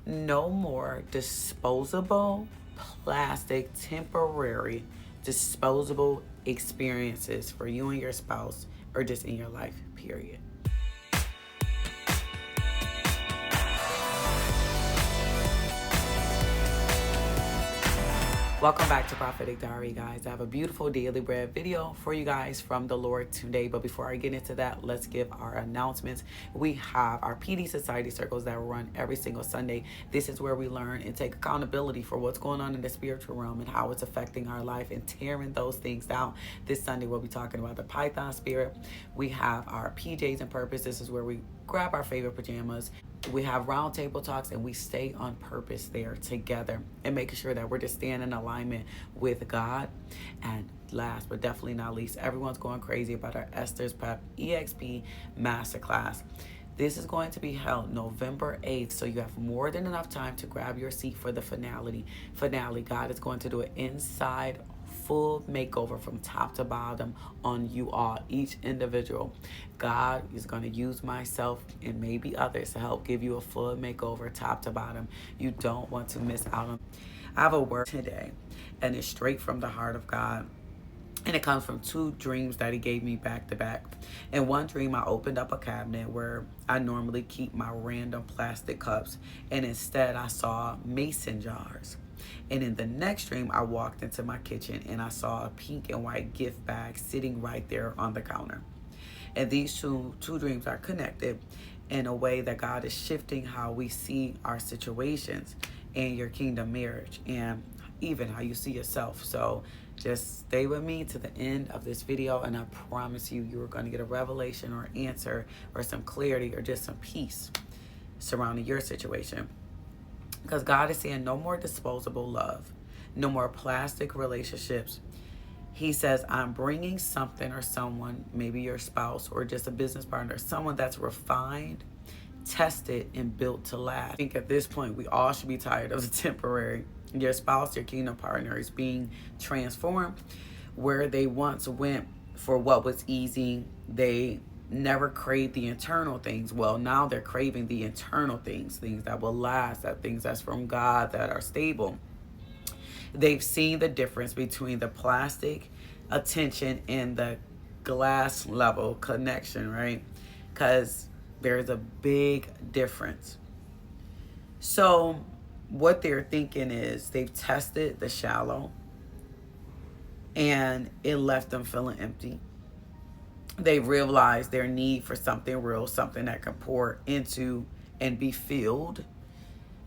No more disposable, plastic, temporary, disposable experiences for you and your spouse or just in your life, period. Welcome back to Prophetic Diary, guys. I have a beautiful daily bread video for you guys from the Lord today. But before I get into that, let's give our announcements. We have our PD Society circles that run every single Sunday. This is where we learn and take accountability for what's going on in the spiritual realm and how it's affecting our life and tearing those things down. This Sunday, we'll be talking about the Python spirit. We have our PJs and Purpose. This is where we grab our favorite pajamas. We have roundtable talks and we stay on purpose there together and making sure that we're just staying in alignment with God. And last but definitely not least, everyone's going crazy about our Esther's Prep EXP Masterclass. This is going to be held November 8th, so you have more than enough time to grab your seat for the finale. God is going to do an inside full makeover from top to bottom on you all, each individual. God is going to use myself and maybe others to help give you a full makeover top to bottom. You don't want to miss out on. I have a word today, and it's straight from the heart of God. And it comes from two dreams that he gave me back to back. In one dream, I opened up a cabinet where I normally keep my random plastic cups, and instead I saw mason jars. And in the next dream, I walked into my kitchen and I saw a pink and white gift bag sitting right there on the counter. And these two dreams are connected in a way that God is shifting how we see our situations in your kingdom marriage and even how you see yourself. So just stay with me to the end of this video, and I promise you, you are going to get a revelation or answer or some clarity or just some peace surrounding your situation. Because God is saying no more disposable love, no more plastic relationships. He says, I'm bringing something or someone, maybe your spouse or just a business partner, someone that's refined, tested, and built to last. I think at this point, we all should be tired of the temporary. Your spouse, your kingdom partner is being transformed. Where they once went for what was easy, they never craved the internal things. Well, now they're craving the internal things that will last, that things that's from God, that are stable. They've seen the difference between the plastic attention and the glass level connection, right? Because there's a big difference. So what they're thinking is they've tested the shallow and it left them feeling empty. They realized their need for something real, something that can pour into and be filled.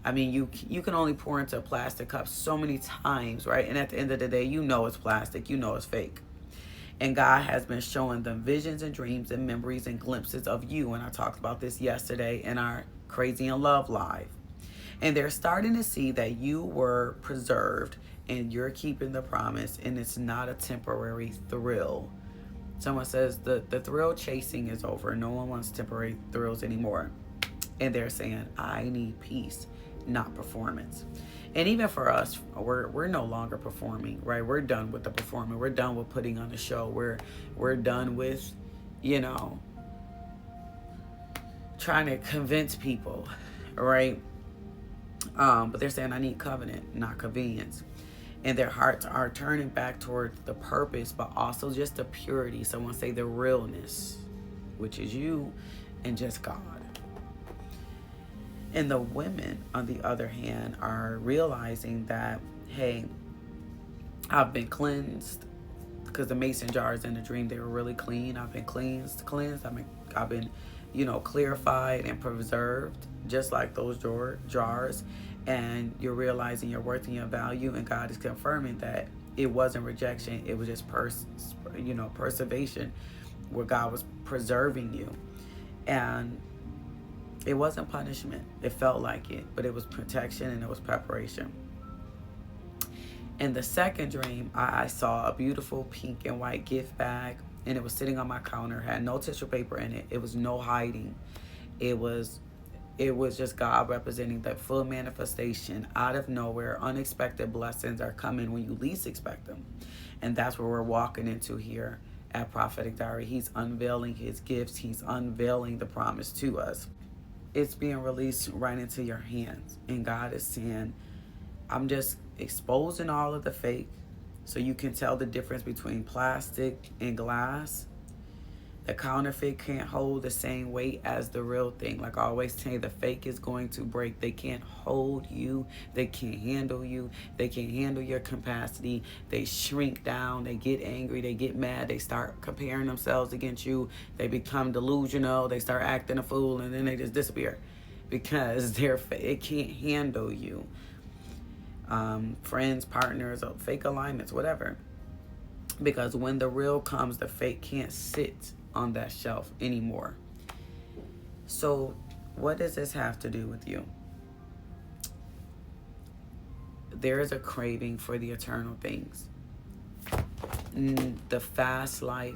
I mean, you can only pour into a plastic cup so many times, right? And at the end of the day, you know it's plastic, you know it's fake. And God has been showing them visions and dreams and memories and glimpses of you. And I talked about this yesterday in our Crazy in Love Live. And they're starting to see that you were preserved and you're keeping the promise, and it's not a temporary thrill. Someone says the thrill chasing is over. No one wants temporary thrills anymore. And they're saying, I need peace, not performance. And even for us, we're no longer performing, right? We're done with the performing. We're done with putting on the show. We're done with, trying to convince people, right? But they're saying, I need covenant, not convenience. And their hearts are turning back toward the purpose, but also just the purity. Someone say the realness, which is you and just God. And the women, on the other hand, are realizing that, hey, I've been cleansed, because the mason jars in the dream, they were really clean. I've been cleansed. I've been, clarified and preserved, just like those jars. And you're realizing your worth and your value, and God is confirming that it wasn't rejection. It was just preservation, where God was preserving you. And it wasn't punishment. It felt like it, but it was protection and it was preparation. In the second dream, I saw a beautiful pink and white gift bag, and it was sitting on my counter, had no tissue paper in it. It was no hiding. It was just God representing that full manifestation out of nowhere. Unexpected blessings are coming when you least expect them. And that's where we're walking into here at Prophetic Diary. He's unveiling his gifts. He's unveiling the promise to us. it's being released right into your hands. And God is saying, I'm just exposing all of the fake so you can tell the difference between plastic and glass. The counterfeit can't hold the same weight as the real thing. Like I always say, the fake is going to break. They can't hold you. They can't handle you. They can't handle your capacity. They shrink down. They get angry. They get mad. They start comparing themselves against you. They become delusional. They start acting a fool, and then they just disappear because it can't handle you. Friends, partners, fake alignments, whatever. Because when the real comes, the fake can't sit on that shelf anymore. So what does this have to do with you? There is a craving for the eternal things. The fast life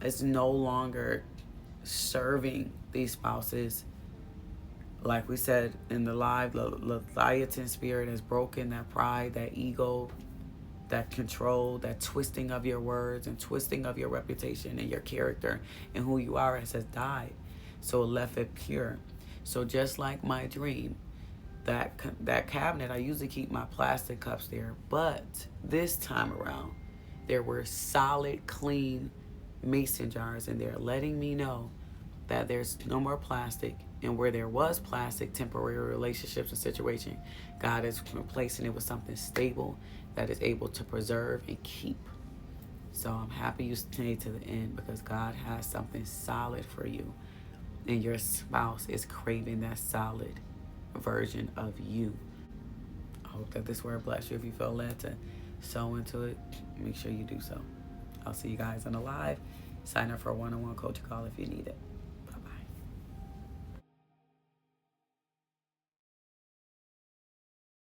is no longer serving these spouses. Like we said in the live, the Leviathan spirit has broken that pride, that ego, that control, that twisting of your words and twisting of your reputation and your character and who you are has died. So it left it pure. So just like my dream, that cabinet, I usually keep my plastic cups there, but this time around, there were solid, clean mason jars in there, letting me know that there's no more plastic. And where there was plastic, temporary relationships and situation, God is replacing it with something stable that is able to preserve and keep. So I'm happy you stayed to the end, because God has something solid for you. And your spouse is craving that solid version of you. I hope that this word bless you. If you feel led to sow into it, make sure you do so. I'll see you guys on the live. Sign up for a one-on-one coaching call if you need it.